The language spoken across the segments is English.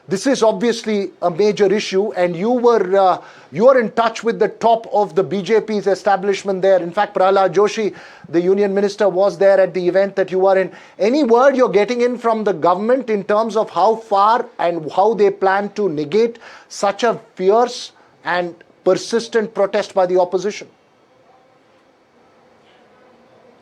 This is obviously a major issue, and you are in touch with the top of the BJP's establishment there. In fact, Prahlad Joshi, the union minister, was there at the event that you were in. Any word you're getting in from the government in terms of how far and how they plan to negate such a fierce and persistent protest by the opposition?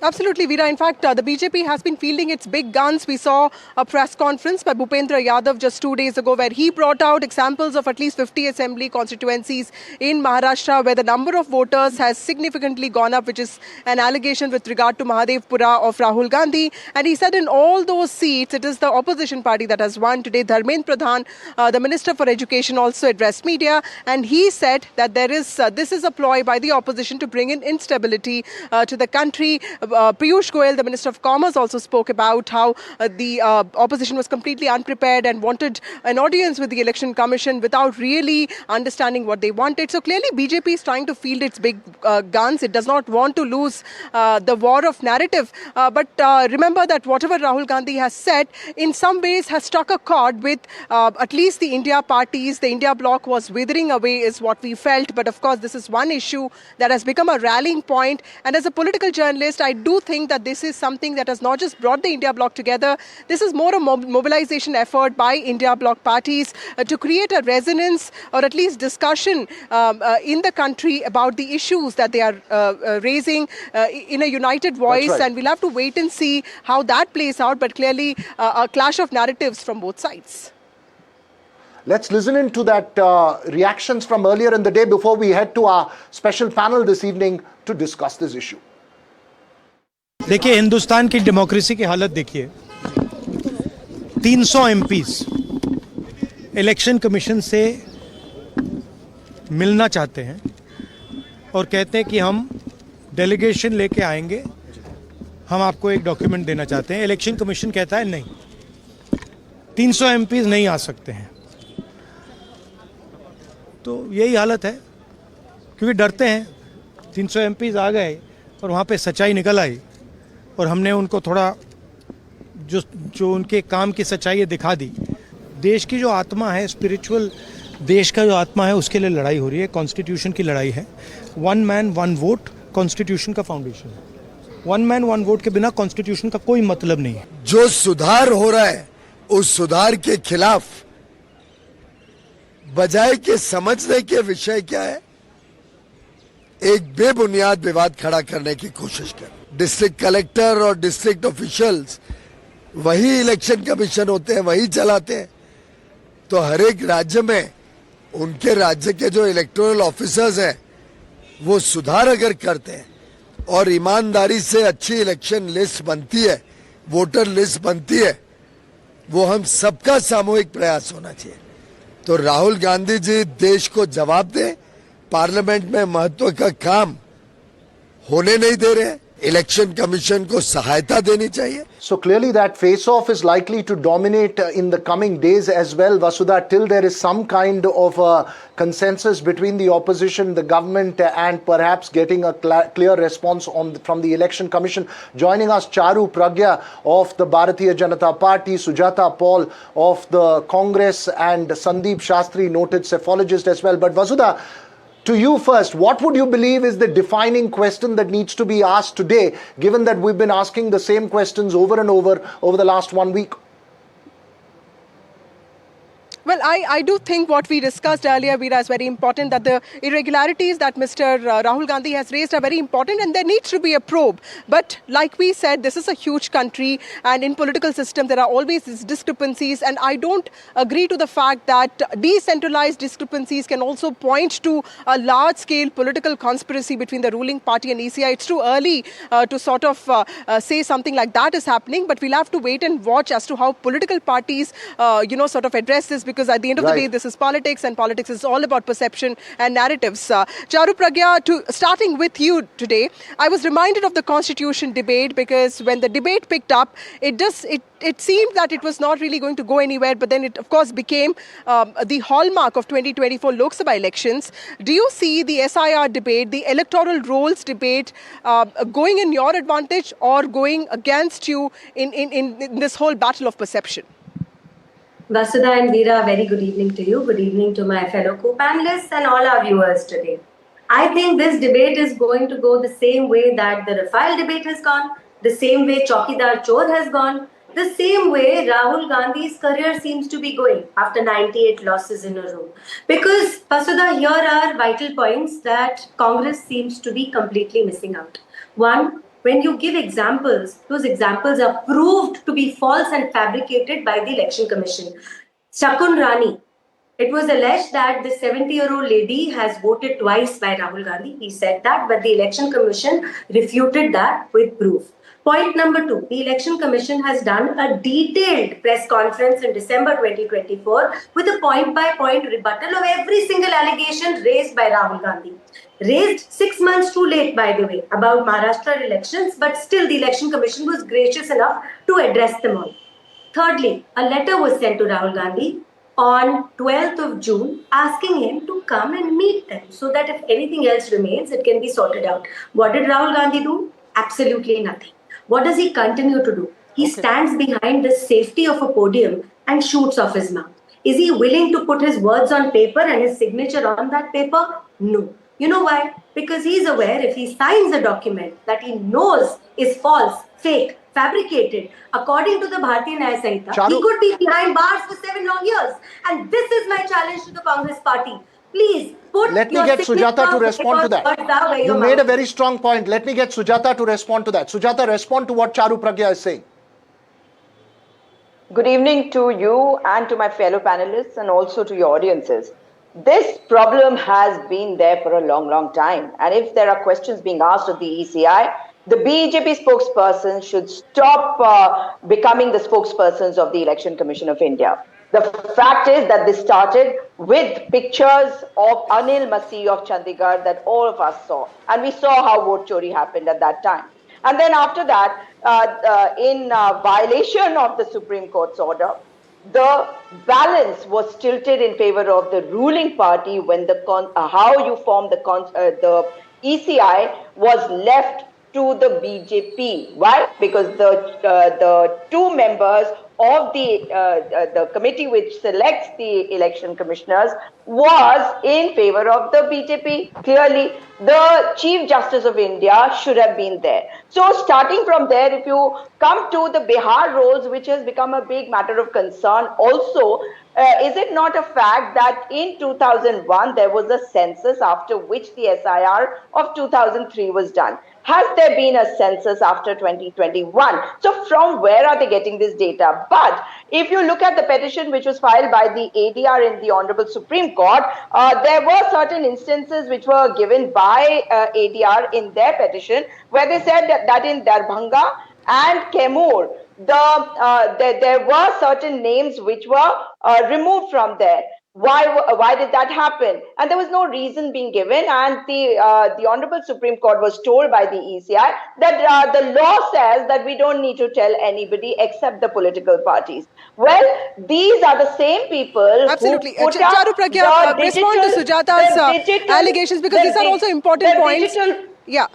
Absolutely, Veera. In fact, the BJP has been fielding its big guns. We saw a press conference by Bhupendra Yadav just 2 days ago where he brought out examples of at least 50 assembly constituencies in Maharashtra where the number of voters has significantly gone up, which is an allegation with regard to Mahadevpura of Rahul Gandhi. And he said in all those seats, it is the opposition party that has won. Today, Dharmendra Pradhan, the Minister for Education, also addressed media. And he said that this is a ploy by the opposition to bring in instability to the country. Piyush Goyal, the Minister of Commerce, also spoke about how the opposition was completely unprepared and wanted an audience with the Election Commission without really understanding what they wanted. So clearly BJP is trying to field its big guns. It does not want to lose the war of narrative. But remember that whatever Rahul Gandhi has said in some ways has struck a chord with at least the India parties. The India Bloc was withering away is what we felt. But of course, this is one issue that has become a rallying point. And as a political journalist, I do think that this is something that has not just brought the India Bloc together. This is more a mobilization effort by India Bloc parties to create a resonance or at least discussion in the country about the issues that they are raising in a united voice. Right. And we'll have to wait and see how that plays out. But clearly a clash of narratives from both sides. Let's listen into that reactions from earlier in the day before we head to our special panel this evening to discuss this issue. देखिए, हिंदुस्तान की democracy की हालत देखिए। 300 MPs election commission से मिलना चाहते हैं और कहते हैं कि हम डेलीगेशन लेके आएंगे, हम आपको एक डॉक्यूमेंट देना चाहते हैं। इलेक्शन कमीशन कहता है नहीं, 300 एमपीज नहीं आ सकते हैं। तो यही हालत है, क्योंकि डरते हैं। 300 एमपीज आ गए और वहाँ पे सच्चाई निकल आई और हमने उनको थोड़ा जो उनके काम की सच्चाई दिखा दी। देश की जो आत्मा है, स्पिरिचुअल देश का जो आत्मा है, उसके लिए लड़ाई हो रही है। कॉन्स्टिट्यूशन की लड़ाई है। 1 मैन 1 वोट कॉन्स्टिट्यूशन का फाउंडेशन है। 1 मैन 1 वोट के बिना कॉन्स्टिट्यूशन का कोई मतलब नहीं है। जो सुधार हो रहा है उस सुधार के खिलाफ बजाय के समझने के विषय क्या है, एक बेबुनियाद विवाद खड़ा करने की कोशिश कर। डिस्ट्रिक्ट कलेक्टर और डिस्ट्रिक्ट ऑफिशियल्स वही इलेक्शन कमीशन होते हैं, वही चलाते हैं। तो हर एक राज्य में उनके राज्य के जो इलेक्टोरल ऑफिसर्स हैं वो सुधार अगर करते हैं और ईमानदारी से अच्छी इलेक्शन लिस्ट बनती है, वोटर लिस्ट बनती है, वो हम सबका सामूहिक प्रयास होना चाहिए। तो राहुल गांधी जी देश को जवाब दें, पार्लियामेंट में महत्व का काम होने नहीं दे रहे हैं, इलेक्शन कमीशन को सहायता देनी चाहिए। So clearly that face-off is likely to dominate in the coming days as well, Vasudha, till there is some kind of a consensus between the opposition, the government, and perhaps getting a clear response from the election commission. Joining us, Charu Pragya of the Bharatiya Janata Party, Sujata Paul of the Congress, and Sandeep Shastri, noted cephalogist as well. But Vasudha, to you first, what would you believe is the defining question that needs to be asked today, given that we've been asking the same questions over and over the last 1 week? Well, I do think what we discussed earlier, Veera, is very important, that the irregularities that Mr. Rahul Gandhi has raised are very important and there needs to be a probe. But like we said, this is a huge country and in political system there are always these discrepancies, and I don't agree to the fact that decentralized discrepancies can also point to a large-scale political conspiracy between the ruling party and ECI. It's too early to sort of say something like that is happening, but we'll have to wait and watch as to how political parties, sort of address this, because at the end of the day, this is politics, and politics is all about perception and narratives. Charu Pragya, starting with you today, I was reminded of the Constitution debate, because when the debate picked up, it seemed that it was not really going to go anywhere, but then it, of course, became the hallmark of 2024 Lok Sabha elections. Do you see the SIR debate, the electoral rolls debate, going in your advantage or going against you in this whole battle of perception? Vasudha and Veera, very good evening to you. Good evening to my fellow co-panelists and all our viewers today. I think this debate is going to go the same way that the Rafale debate has gone, the same way Chaukidar Chor has gone, the same way Rahul Gandhi's career seems to be going after 98 losses in a row. Because, Vasudha, here are vital points that Congress seems to be completely missing out. One, when you give examples, those examples are proved to be false and fabricated by the Election Commission. Shakun Rani, it was alleged that the 70-year-old lady has voted twice by Rahul Gandhi. He said that, but the Election Commission refuted that with proof. Point number two, the Election Commission has done a detailed press conference in December 2024 with a point-by-point rebuttal of every single allegation raised by Rahul Gandhi. Raised 6 months too late, by the way, about Maharashtra elections, but still the Election Commission was gracious enough to address them all. Thirdly, a letter was sent to Rahul Gandhi on 12th of June asking him to come and meet them so that if anything else remains, it can be sorted out. What did Rahul Gandhi do? Absolutely nothing. What does he continue to do? He stands behind the safety of a podium and shoots off his mouth. Is he willing to put his words on paper and his signature on that paper? No. You know why? Because he's aware if he signs a document that he knows is false, fake, fabricated, according to the Bharatiya Nyaya Sanhita, he could be behind bars for 7 long years. And this is my challenge to the Congress party. Please put Let me your get signature Sujata to on respond to paper, words that. are where You your made a mouth very is. strong point. Let me get Sujata to respond to that. Sujata, respond to what Charu Pragya is saying. Good evening to you and to my fellow panelists and also to your audiences. This problem has been there for a long, long time. And if there are questions being asked of the ECI, the BJP spokesperson should stop becoming the spokespersons of the Election Commission of India. The fact is that this started with pictures of Anil Masih of Chandigarh that all of us saw. And we saw how vote chori happened at that time. And then after that, in violation of the Supreme Court's order, the balance was tilted in favor of the ruling party when the how you form the ECI was left to the BJP. Why? Because the two members of the committee which selects the election commissioners was in favor of the BJP. Clearly, the Chief Justice of India should have been there. So starting from there, if you come to the Bihar rolls, which has become a big matter of concern also, is it not a fact that in 2001 there was a census after which the SIR of 2003 was done? Has there been a census after 2021? So from where are they getting this data? But if you look at the petition which was filed by the ADR in the Honorable Supreme Court, there were certain instances which were given by ADR in their petition where they said that in Darbhanga and Kemur, there were certain names which were removed from there. Why did that happen? And there was no reason being given, and the Honorable Supreme Court was told by the ECI that the law says that we don't need to tell anybody except the political parties. Well, these are the same people Absolutely. who put Charu up Pragya, the respond to digital, Sujata's allegations because these are also important points. Yeah.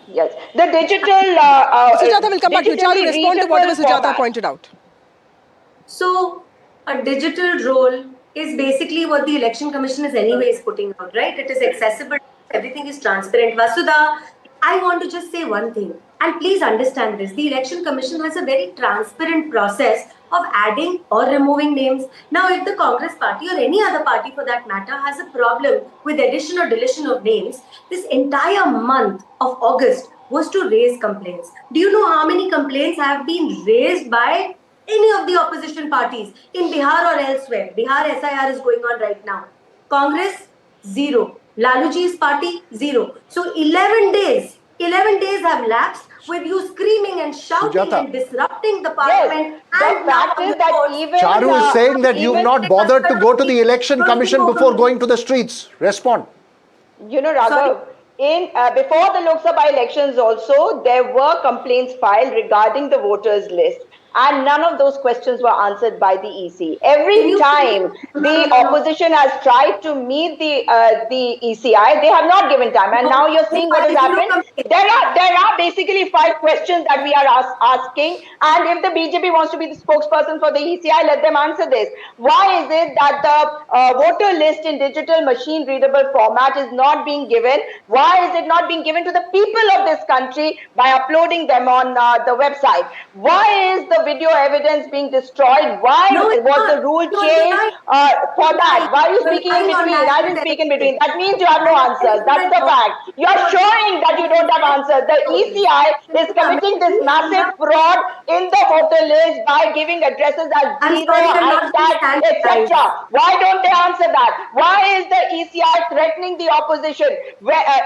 Yes, the digital. Sujata will come back to you. Charu, respond to whatever Sujata pointed out. So, a digital roll is basically what the Election Commission is anyways putting out, right? It is accessible, everything is transparent. Vasudha, I want to just say one thing, and please understand this. The Election Commission has a very transparent process of adding or removing names. Now, if the Congress party or any other party for that matter has a problem with addition or deletion of names, this entire month of August was to raise complaints. Do you know how many complaints have been raised by any of the opposition parties in Bihar or elsewhere? Bihar SIR is going on right now. Congress, zero. Laluji's party, zero. So 11 days have lapsed with you screaming and shouting Sujata. and disrupting the parliament. Yes, the fact is that even Charu is saying that you've not bothered to go to the election commission before going to the streets. Respond. You know, Raghav, before the Lok Sabha elections also, there were complaints filed regarding the voters list. and none of those questions were answered by the EC. Every time the opposition has tried to meet the ECI, they have not given time. And now you're seeing what has happened. There are basically 5 questions that we are asking, and if the BJP wants to be the spokesperson for the ECI, let them answer this. Why is it that the voter list in digital machine readable format is not being given? Why is it not being given to the people of this country by uploading them on the website? Why is the video evidence being destroyed? Why was the rule changed for that? Why are you speaking in between? I didn't speak in between. That means you have no answers. That's the fact. You're showing that you don't have answers. The ECI is committing this massive fraud in the voter list by giving addresses as zero, hashtag, etc. Why don't they answer that? Why is the ECI threatening the opposition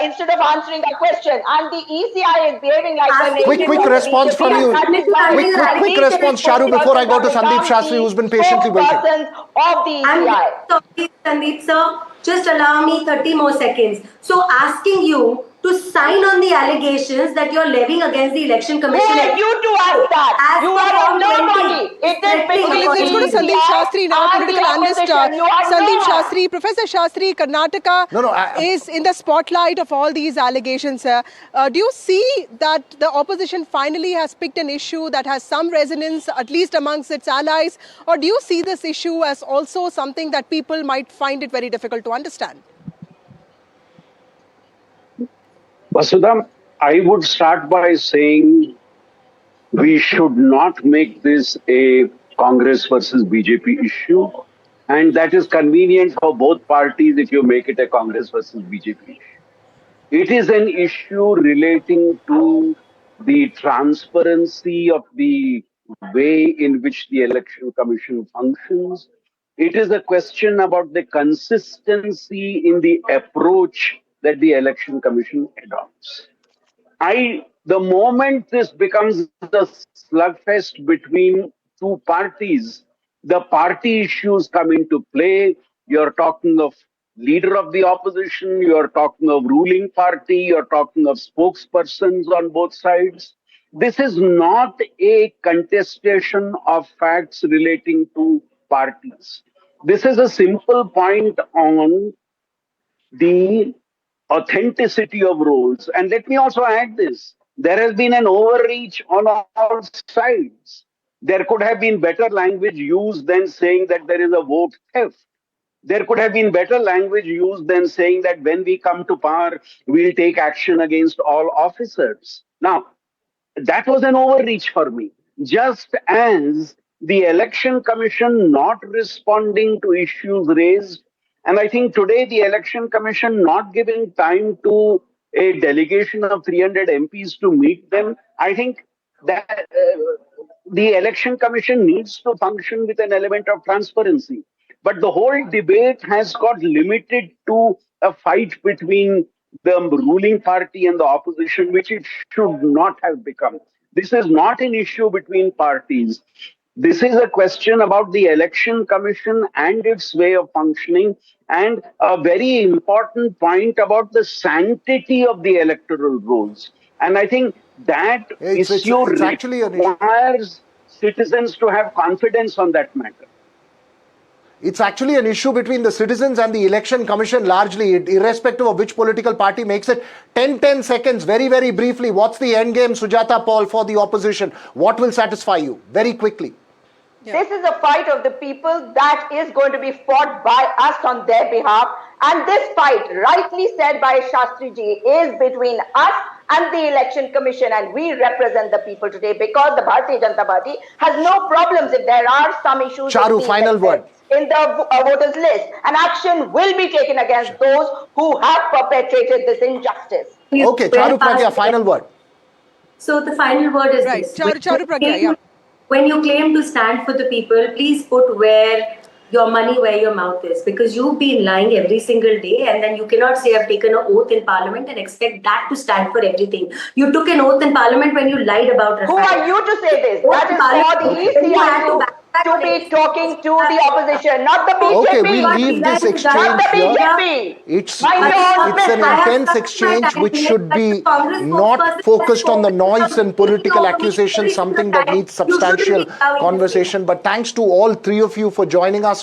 instead of answering that question? And the ECI is behaving like a naked Quick response from you. Quick response, Charu, before I go to Sandeep Shastri, who's been patiently waiting. Of the ECI. Sorry, Sandeep sir, just allow me 30 more seconds. So asking you to sign on the allegations that you're levying against the election commission. Who are you to ask that? As You per are a Form 20. nobody. It is Okay, let's go to Sandeep Shastri now, political analyst. Sandeep Shastri, Professor Shastri, Karnataka is in the spotlight of all these allegations. Do you see that the opposition finally has picked an issue that has some resonance, at least amongst its allies? Or do you see this issue as also something that people might find it very difficult to understand? Vasudha, I would start by saying we should not make this a Congress versus BJP issue. And that is convenient for both parties if you make it a Congress versus BJP issue. It is an issue relating to the transparency of the way in which the Election Commission functions. It is a question about the consistency in the approach that the Election Commission adopts. The moment this becomes a slugfest between two parties, the party issues come into play. You're talking of leader of the opposition, you're talking of ruling party, you're talking of spokespersons on both sides. This is not a contestation of facts relating to parties. This is a simple point on the authenticity of roles. And let me also add this. There has been an overreach on all sides. There could have been better language used than saying that there is a vote theft. There could have been better language used than saying that when we come to power, we'll take action against all officers. Now, that was an overreach for me. Just as the Election Commission not responding to issues raised, and I think today the Election Commission not giving time to a delegation of 300 MPs to meet them, I think that the Election Commission needs to function with an element of transparency. But the whole debate has got limited to a fight between the ruling party and the opposition, which it should not have become. This is not an issue between parties. This is a question about the Election Commission and its way of functioning, and a very important point about the sanctity of the electoral rolls. And I think that issue requires citizens to have confidence on that matter. It's actually an issue between the citizens and the Election Commission largely, irrespective of which political party makes it. 10 seconds, very briefly. What's the end game, Sujata Paul, for the opposition? What will satisfy you? Very quickly. This is a fight of the people that is going to be fought by us on their behalf. And this fight, rightly said by Shastri ji, is between us and the Election Commission, and we represent the people today because the Bharatiya Janata Party has no problems if there are some issues. Charu, final word. In the voters list, and action will be taken against those who have perpetrated this injustice. Okay, Charu Pragya, final word. So the final word is right. this. Charu Pragya, yeah. When you claim to stand for the people, please put where your money where your mouth is, because you've been lying every single day, and then you cannot say I've taken an oath in Parliament and expect that to stand for everything. You took an oath in Parliament when you lied about Rafale. Who are you to say this? That is for the ECI to be talking to the opposition, not the BJP. Okay, we'll leave this Not exchange the here. BJP. It's Mind your own an business. intense exchange which should be not focused on the noise and political accusations, something that needs substantial conversation. But thanks to all three of you for joining us.